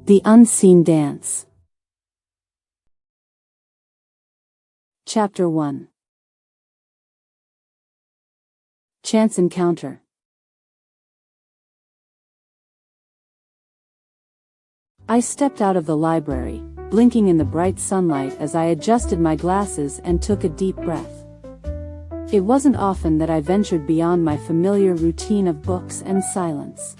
The Unseen Dance. Chapter 1. Chance Encounter. I stepped out of the library, blinking in the bright sunlight as I adjusted my glasses and took a deep breath. It wasn't often that I ventured beyond my familiar routine of books and silence.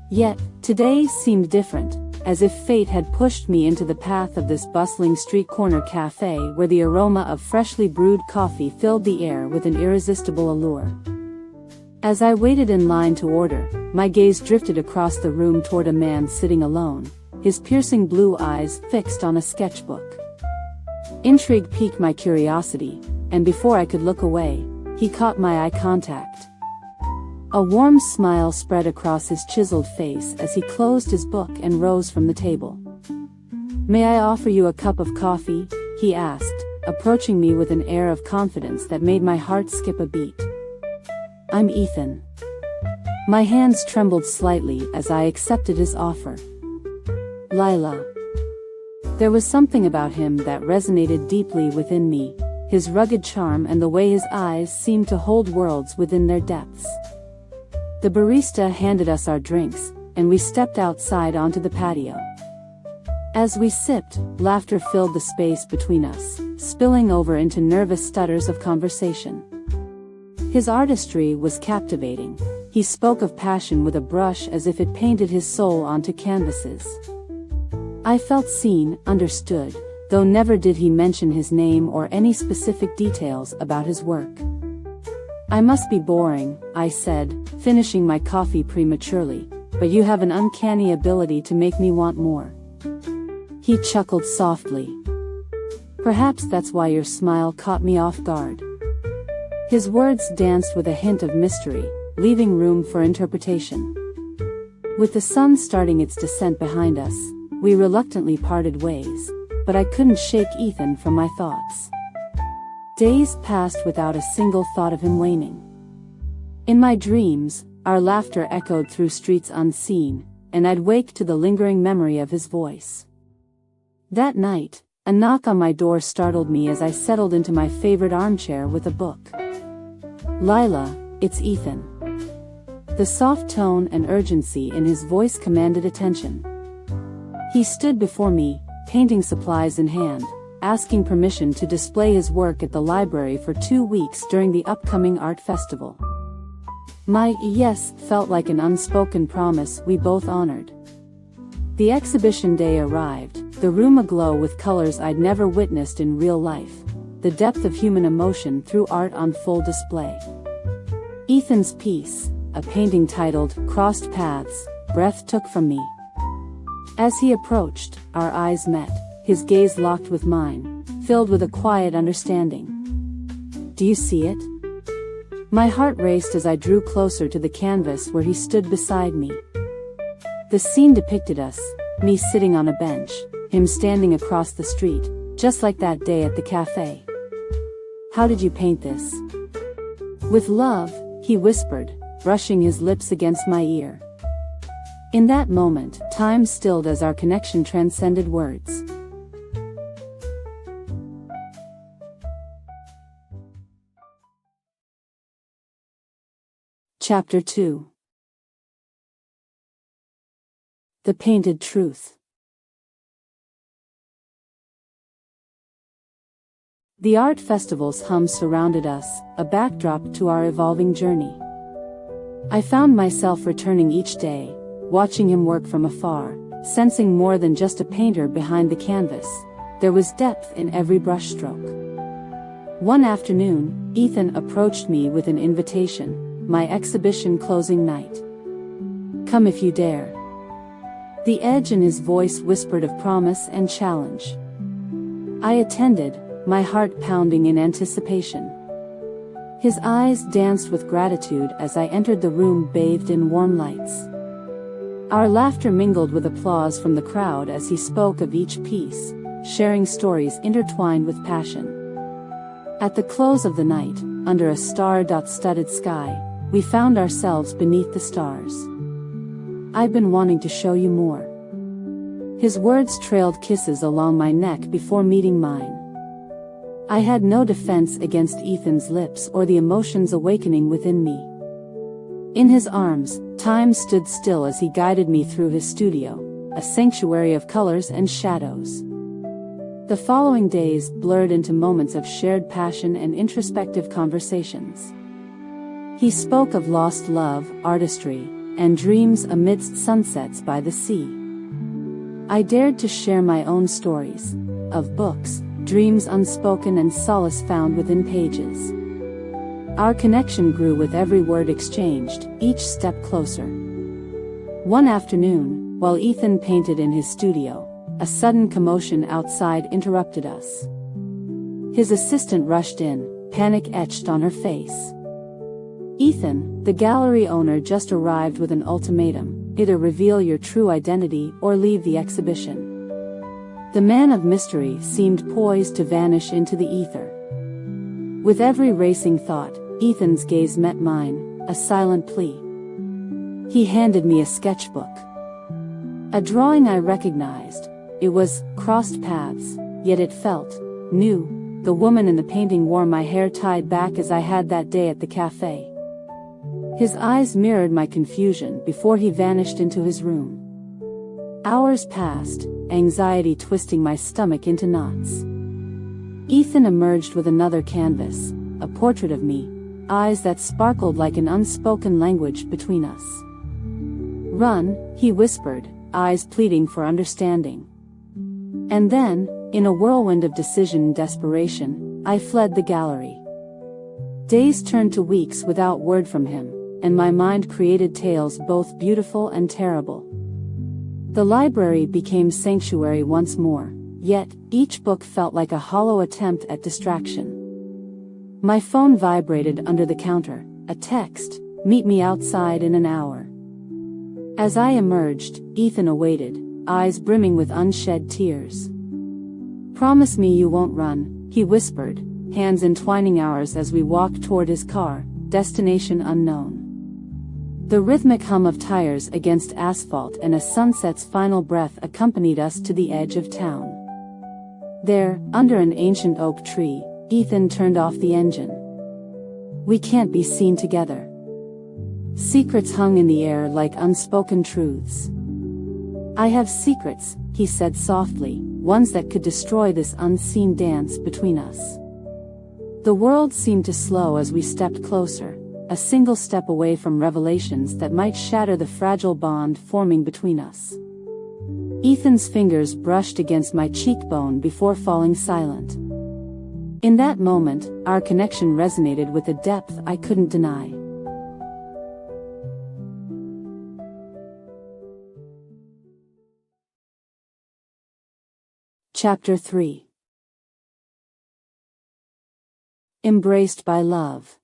Yet, today seemed different, as if fate had pushed me into the path of this bustling street corner cafe where the aroma of freshly brewed coffee filled the air with an irresistible allure. As I waited in line to order, my gaze drifted across the room toward a man sitting alone, his piercing blue eyes fixed on a sketchbook. Intrigue piqued my curiosity, and before I could look away, he caught my eye contact. A warm smile spread across his chiseled face as he closed his book and rose from the table. "May I offer you a cup of coffee?" he asked, approaching me with an air of confidence that made my heart skip a beat. "I'm Ethan." My hands trembled slightly as I accepted his offer. Lila. There was something about him that resonated deeply within me, his rugged charm and the way his eyes seemed to hold worlds within their depths. The barista handed us our drinks, and we stepped outside onto the patio. As we sipped, laughter filled the space between us, spilling over into nervous stutters of conversation. His artistry was captivating. He spoke of passion with a brush as if it painted his soul onto canvases. I felt seen, understood, though never did he mention his name or any specific details about his work. "I must be boring," I said, finishing my coffee prematurely, "but you have an uncanny ability to make me want more." He chuckled softly. "Perhaps that's why your smile caught me off guard." His words danced with a hint of mystery, leaving room for interpretation. With the sun starting its descent behind us, we reluctantly parted ways, but I couldn't shake Ethan from my thoughts. Days passed without a single thought of him waning. In my dreams, our laughter echoed through streets unseen, and I'd wake to the lingering memory of his voice. That night, a knock on my door startled me as I settled into my favorite armchair with a book. "Lila, it's Ethan." The soft tone and urgency in his voice commanded attention. He stood before me, painting supplies in hand, asking permission to display his work at the library for 2 weeks during the upcoming art festival. My yes felt like an unspoken promise we both honored. The exhibition day arrived, the room aglow with colors I'd never witnessed in real life, the depth of human emotion through art on full display. Ethan's piece, a painting titled "Crossed Paths," breath took from me. As he approached, our eyes met, his gaze locked with mine, filled with a quiet understanding. "Do you see it?" My heart raced as I drew closer to the canvas where he stood beside me. The scene depicted us, me sitting on a bench, him standing across the street, just like that day at the cafe. "How did you paint this?" "With love," he whispered, brushing his lips against my ear. In that moment, time stilled as our connection transcended words. Chapter 2. The Painted Truth. The art festival's hum surrounded us, a backdrop to our evolving journey. I found myself returning each day, watching him work from afar, sensing more than just a painter behind the canvas. There was depth in every brushstroke. One afternoon, Ethan approached me with an invitation, my exhibition closing night. "Come if you dare." The edge in his voice whispered of promise and challenge. I attended, my heart pounding in anticipation. His eyes danced with gratitude as I entered the room bathed in warm lights. Our laughter mingled with applause from the crowd as he spoke of each piece, sharing stories intertwined with passion. At the close of the night, under a star-studded sky, we found ourselves beneath the stars. "I've been wanting to show you more." His words trailed kisses along my neck before meeting mine. I had no defense against Ethan's lips or the emotions awakening within me. In his arms, time stood still as he guided me through his studio, a sanctuary of colors and shadows. The following days blurred into moments of shared passion and introspective conversations. He spoke of lost love, artistry, and dreams amidst sunsets by the sea. I dared to share my own stories, of books, dreams unspoken and solace found within pages. Our connection grew with every word exchanged, each step closer. One afternoon, while Ethan painted in his studio, a sudden commotion outside interrupted us. His assistant rushed in, panic etched on her face. "Ethan, the gallery owner just arrived with an ultimatum: either reveal your true identity or leave the exhibition." The man of mystery seemed poised to vanish into the ether. With every racing thought, Ethan's gaze met mine, a silent plea. He handed me a sketchbook. A drawing I recognized. It was Crossed Paths, yet it felt new. The woman in the painting wore my hair tied back as I had that day at the cafe. His eyes mirrored my confusion before he vanished into his room. Hours passed, anxiety twisting my stomach into knots. Ethan emerged with another canvas, a portrait of me, eyes that sparkled like an unspoken language between us. "Run," he whispered, eyes pleading for understanding. And then, in a whirlwind of decision and desperation, I fled the gallery. Days turned to weeks without word from him, and my mind created tales both beautiful and terrible. The library became sanctuary once more, yet each book felt like a hollow attempt at distraction. My phone vibrated under the counter, a text: "Meet me outside in an hour." As I emerged, Ethan awaited, eyes brimming with unshed tears. "Promise me you won't run," he whispered, hands entwining ours as we walked toward his car, destination unknown. The rhythmic hum of tires against asphalt and a sunset's final breath accompanied us to the edge of town. There, under an ancient oak tree, Ethan turned off the engine. "We can't be seen together." Secrets hung in the air like unspoken truths. "I have secrets," he said softly, "ones that could destroy this unseen dance between us." The world seemed to slow as we stepped closer, a single step away from revelations that might shatter the fragile bond forming between us. Ethan's fingers brushed against my cheekbone before falling silent. In that moment, our connection resonated with a depth I couldn't deny. Chapter 3. Embraced by Love.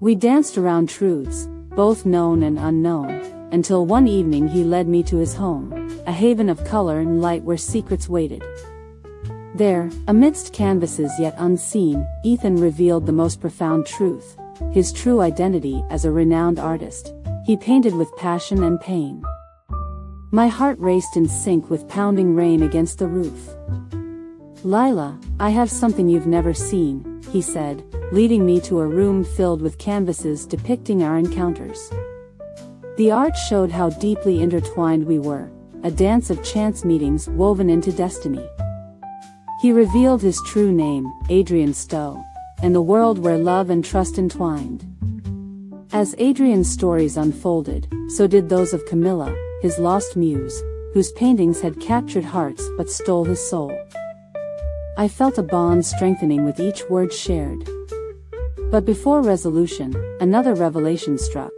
We danced around truths, both known and unknown, until one evening he led me to his home, a haven of color and light where secrets waited. There, amidst canvases yet unseen, Ethan revealed the most profound truth, his true identity as a renowned artist. He painted with passion and pain. My heart raced in sync with pounding rain against the roof. "Lila, I have something you've never seen," he said, leading me to a room filled with canvases depicting our encounters. The art showed how deeply intertwined we were, a dance of chance meetings woven into destiny. He revealed his true name, Adrian Stowe, and the world where love and trust entwined. As Adrian's stories unfolded, so did those of Camilla, his lost muse, whose paintings had captured hearts but stole his soul. I felt a bond strengthening with each word shared. But before resolution, another revelation struck.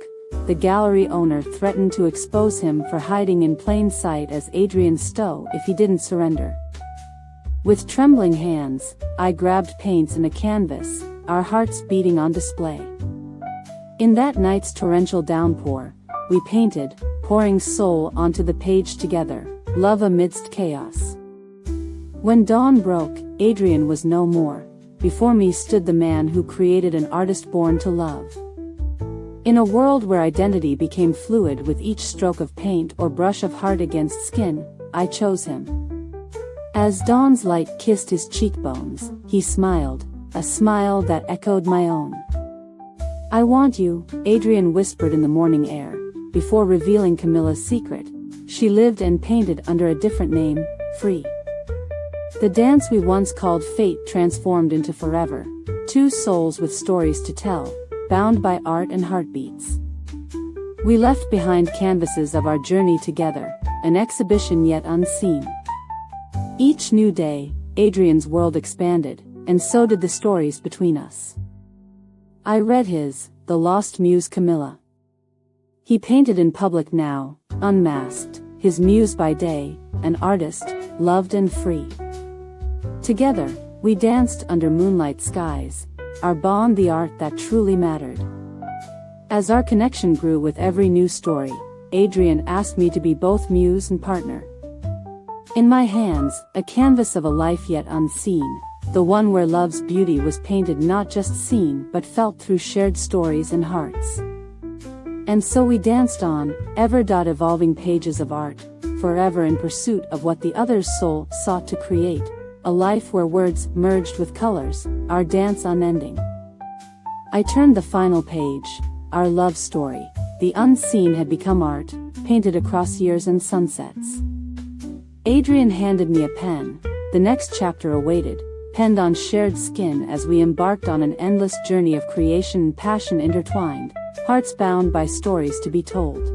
The gallery owner threatened to expose him for hiding in plain sight as Adrian Stowe if he didn't surrender. With trembling hands, I grabbed paints and a canvas, our hearts beating on display. In that night's torrential downpour, we painted, pouring soul onto the page together, love amidst chaos. When dawn broke, Adrian was no more. Before me stood the man who created an artist born to love. In a world where identity became fluid with each stroke of paint or brush of heart against skin, I chose him. As dawn's light kissed his cheekbones, he smiled, a smile that echoed my own. "I want you," Adrian whispered in the morning air, before revealing Camilla's secret. She lived and painted under a different name, Free. The dance we once called fate transformed into forever, two souls with stories to tell, bound by art and heartbeats. We left behind canvases of our journey together, an exhibition yet unseen. Each new day, Adrian's world expanded, and so did the stories between us. I read his, The Lost Muse Camilla. He painted in public now, unmasked, his muse by day, an artist, loved and free. Together, we danced under moonlight skies, our bond the art that truly mattered. As our connection grew with every new story, Adrian asked me to be both muse and partner. In my hands, a canvas of a life yet unseen, the one where love's beauty was painted not just seen but felt through shared stories and hearts. And so we danced on, ever-evolving pages of art, forever in pursuit of what the other's soul sought to create, a life where words merged with colors, our dance unending. I turned the final page, our love story, the unseen had become art, painted across years and sunsets. Adrian handed me a pen, the next chapter awaited, penned on shared skin as we embarked on an endless journey of creation and passion intertwined, hearts bound by stories to be told.